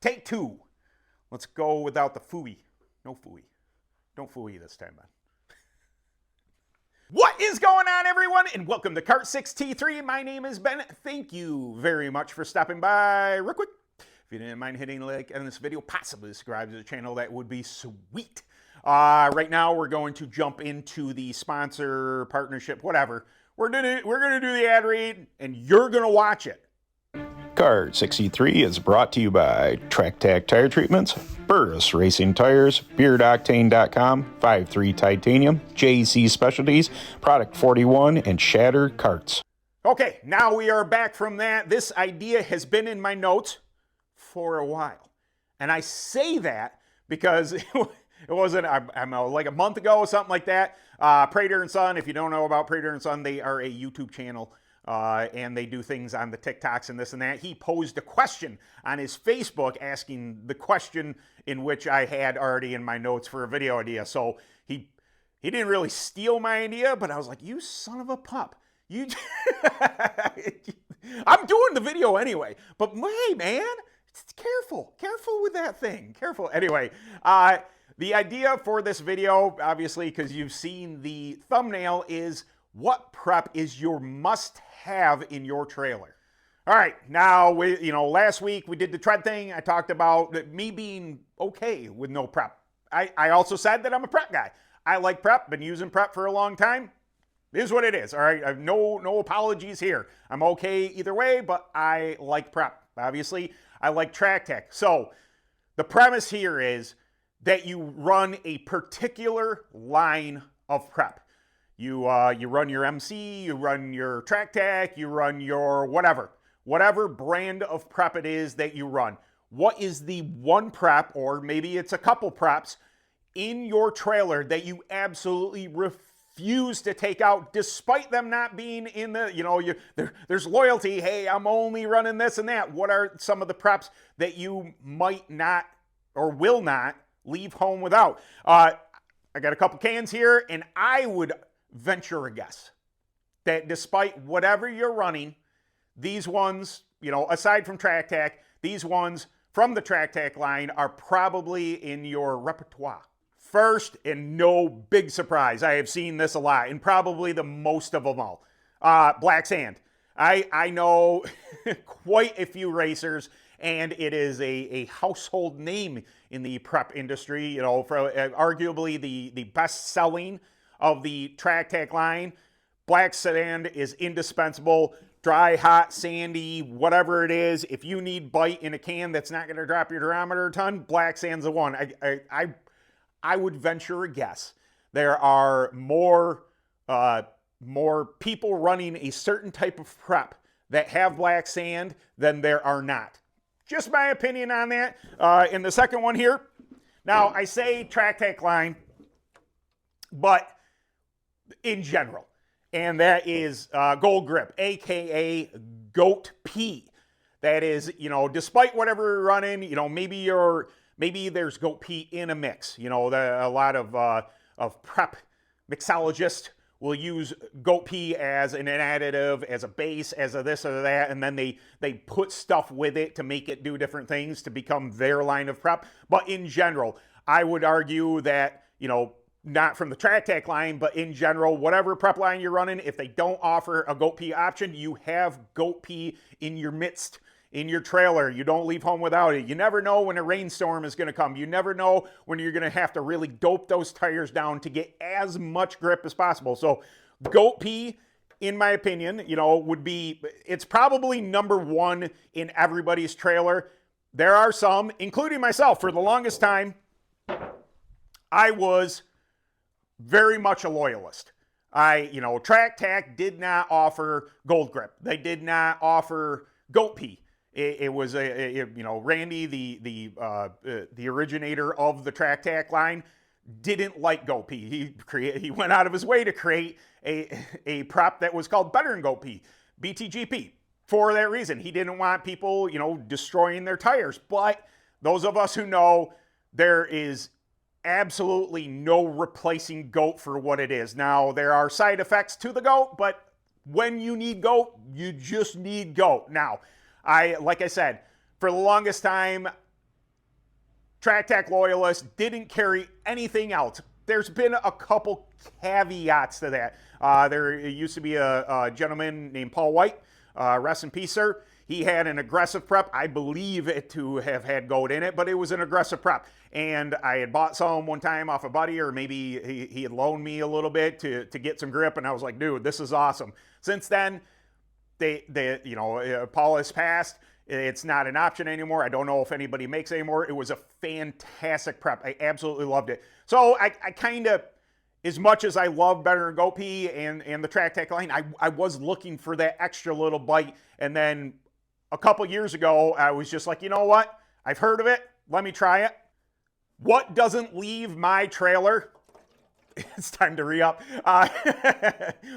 Take two. Let's go without the phooey. No phooey. Don't phooey this time, man. What is going on, everyone? And welcome to Kart 6T3. My name is Ben. Thank you very much for stopping by real quick. If you didn't mind hitting like on this video, possibly subscribe to the channel, that would be sweet. Right now, we're going to jump into the sponsor, partnership, whatever. We're gonna do the ad read, and you're gonna watch it. Kart 6T3 is brought to you by TrackTac Tire Treatments, Burris Racing Tires, BeardOctane.com, 53 Titanium, JC Specialties, Product 41, and Shatter Karts. Okay, now we are back from that. This idea has been in my notes for a while. And I say that because it wasn't, I'm like a month ago or something like that. Prater and Son, if you don't know about Prater and Son, they are a YouTube channel. And they do things on the TikToks and this and that. He posed a question on his Facebook asking the question in which I had already in my notes for a video idea. So he didn't really steal my idea, but I was like, you son of a pup. You I'm doing the video anyway. But hey, man, careful with that thing. Careful. Anyway, the idea for this video, obviously, because you've seen the thumbnail, is what prep is your must-have in your trailer? All right, now, last week we did the tread thing. I talked about me being okay with no prep. I also said that I'm a prep guy. I like prep, been using prep for a long time. It is what it is, all right? I have no apologies here. I'm okay either way, but I like prep. Obviously, I like TrackTac. So the premise here is that you run a particular line of prep. You run your MC, you run your TrackTac, you run your whatever brand of prep it is that you run. What is the one prep, or maybe it's a couple preps, in your trailer that you absolutely refuse to take out, despite them not being in the, there's loyalty. Hey, I'm only running this and that. What are some of the preps that you might not or will not leave home without? I got a couple cans here, and I would venture a guess that despite whatever you're running, these ones, aside from TrackTac, these ones from the TrackTac line are probably in your repertoire. First, and no big surprise, I have seen this a lot, and probably the most of them all, black sand. I know quite a few racers, and it is a household name in the prep industry, for arguably the best-selling of the TrackTac line. Black sand is indispensable. Dry, hot, sandy, whatever it is. If you need bite in a can that's not going to drop your durometer a ton, black sand's the one. I would venture a guess there are more people running a certain type of prep that have black sand than there are not. Just my opinion on that. In the second one here, now I say TrackTac line, but in general, and that is Gold Grip, aka Goat P. That is, despite whatever you're running, maybe there's Goat P in a mix. A lot of prep mixologists will use Goat P as an additive, as a base, as a this or that, and then they put stuff with it to make it do different things to become their line of prep. But in general, I would argue that, not from the TrackTac line, but in general, whatever prep line you're running, if they don't offer a Goat P option, you have Goat P in your midst, in your trailer. You don't leave home without it. You never know when a rainstorm is going to come. You never know when you're going to have to really dope those tires down to get as much grip as possible. So Goat P, in my opinion, it's probably number one in everybody's trailer. There are some, including myself, for the longest time, I was very much a loyalist. TrackTac did not offer Gold Grip. They did not offer Goat P. It was Randy, the originator of the TrackTac line, didn't like Goat P. He went out of his way to create a prep that was called Better Than Goat P, BTGP. For that reason, he didn't want people, destroying their tires. But those of us who know, there is absolutely no replacing goat for what it is. Now, there are side effects to the goat, but when you need goat, you just need goat. Now, like I said, for the longest time, Track Tech loyalist, didn't carry anything else. There's been a couple caveats to that. There used to be a gentleman named Paul White, rest in peace, sir. He had an aggressive prep. I believe it to have had goat in it, but it was an aggressive prep. And I had bought some one time off a buddy, or maybe he had loaned me a little bit to get some grip, and I was like, dude, this is awesome. Since then, Paul has passed. It's not an option anymore. I don't know if anybody makes anymore. It was a fantastic prep. I absolutely loved it. So I kind of, as much as I love Better Than Goat Pee and the Track Tech line, I was looking for that extra little bite. And then a couple years ago, I was just like, you know what? I've heard of it. Let me try it. What doesn't leave my trailer? It's time to re-up.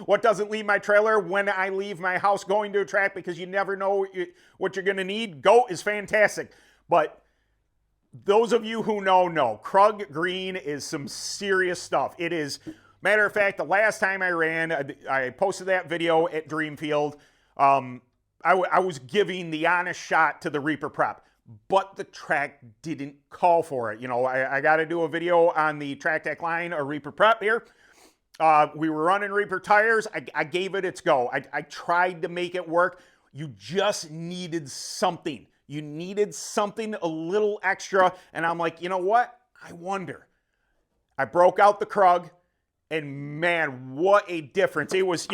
What doesn't leave my trailer when I leave my house going to a track, because you never know what you're going to need. Goat is fantastic. But those of you who know, Krug Green is some serious stuff. It is, matter of fact, the last time I ran, I posted that video at Dreamfield. I was giving the honest shot to the Reaper prep, but the track didn't call for it. You know, I got to do a video on the Track Tech line, a Reaper prep here. We were running Reaper tires. I gave it its go. I tried to make it work. You just needed something. You needed something a little extra. And I'm like, you know what? I wonder. I broke out the Krug, and man, what a difference. It was,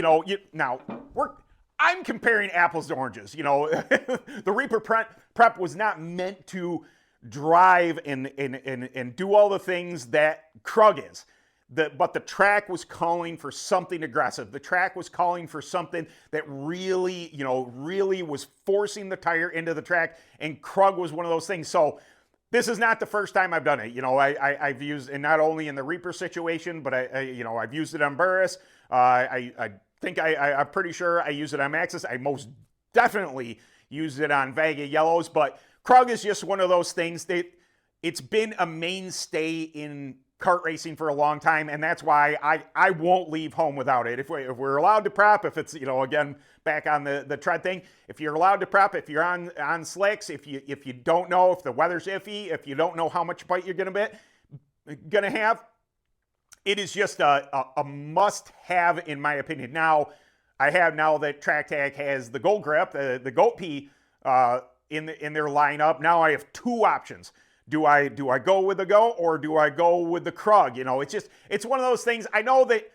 I'm comparing apples to oranges. You know, the Reaper prep was not meant to drive and do all the things that Krug is. But the track was calling for something aggressive. The track was calling for something that really was forcing the tire into the track, and Krug was one of those things. So this is not the first time I've done it. You know, I've used it not only in the Reaper situation, but I've used it on Burris. I'm pretty sure I use it on Maxxis. I most definitely use it on Vega Yellows, but Krug is just one of those things that it's been a mainstay in kart racing for a long time, and that's why I won't leave home without it. If we're allowed to prep, if it's, again, back on the tread thing, if you're allowed to prep, if you're on slicks, if you don't know if the weather's iffy, if you don't know how much bite you're gonna have, it is just a must-have, in my opinion. Now, I have now that Track Tech has the Gold Grip, the Goat Pee in their lineup. Now I have two options. Do I go with the Goat, or do I go with the Krug? It's one of those things. I know that,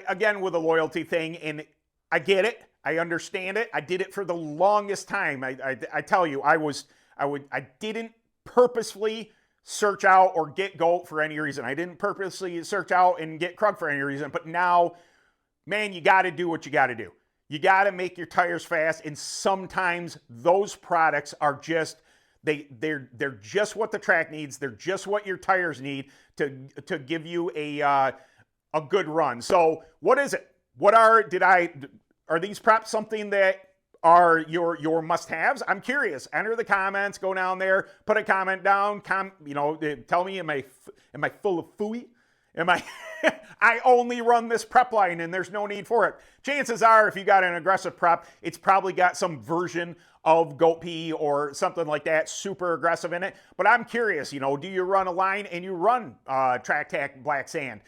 again, with the loyalty thing, and I get it. I understand it. I did it for the longest time. I tell you, I didn't purposefully search out or get Goat for any reason. I didn't purposely search out and get Krug for any reason. But now, man, you got to do what you got to do. You got to make your tires fast, and sometimes those products are just they're just what the track needs. They're just what your tires need to give you a good run. So what is it? Are these preps something that are your must-haves? I'm curious. Enter the comments. Go down there. Put a comment down. Tell me, am I full of phooey? Am I? I only run this prep line, and there's no need for it. Chances are, if you got an aggressive prep, it's probably got some version of Goat Pee or something like that, super aggressive in it. But I'm curious. Do you run a line and you run Track Tech Black Sand?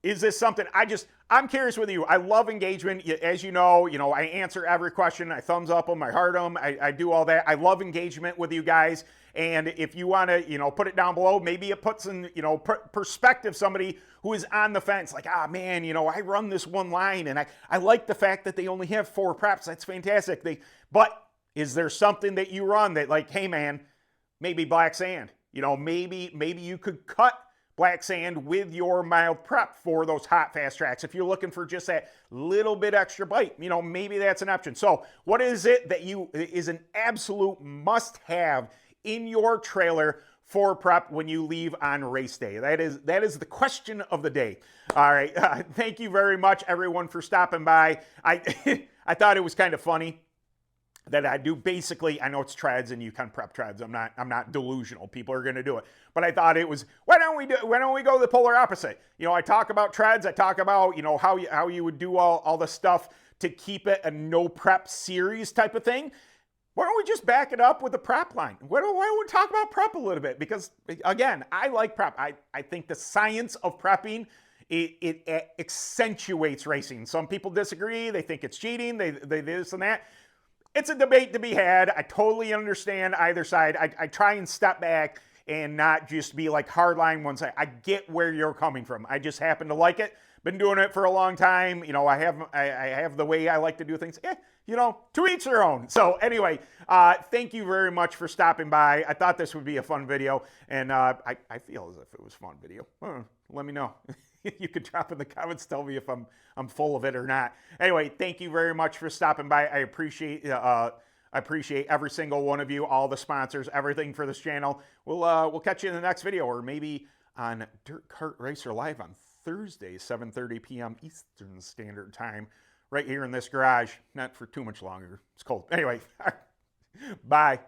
Is this something? I'm curious with you. I love engagement. As you know, I answer every question. I thumbs up them. I heart them. I do all that. I love engagement with you guys. And if you want to, put it down below, maybe it puts in, perspective somebody who is on the fence, like, man, I run this one line, and I like the fact that they only have 4 preps. That's fantastic. But is there something that you run that, like, hey, man, maybe Black Sand? Maybe you could cut Black Sand with your mild prep for those hot, fast tracks. If you're looking for just that little bit extra bite, maybe that's an option. So what is it that is an absolute must-have in your trailer for prep when you leave on race day? That is the question of the day. All right. Thank you very much, everyone, for stopping by. I thought it was kind of funny that I do basically, I know it's treads and you can prep treads. I'm not delusional. People are going to do it. But I thought it was, why don't we go the polar opposite? I talk about treads. I talk about, how you would do all the stuff to keep it a no prep series type of thing. why don't we just back it up with the prep line? Why don't we talk about prep a little bit? Because again, I like prep. I think the science of prepping, it accentuates racing. Some people disagree. They think it's cheating. They this and that. It's a debate to be had. I totally understand either side. I try and step back and not just be like hardline one side. I get where you're coming from. I just happen to like it. Been doing it for a long time. You know, I have the way I like to do things. You know, to each their own. So anyway, thank you very much for stopping by. I thought this would be a fun video, and I feel as if it was a fun video. Let me know. You could drop in the comments, tell me if I'm full of it or not. Anyway, thank you very much for stopping by. I appreciate every single one of you, all the sponsors, everything for this channel. We'll catch you in the next video, or maybe on Dirt Kart Racer Live on Thursday, 7:30 p.m. Eastern Standard Time, right here in this garage. Not for too much longer. It's cold. Anyway, bye.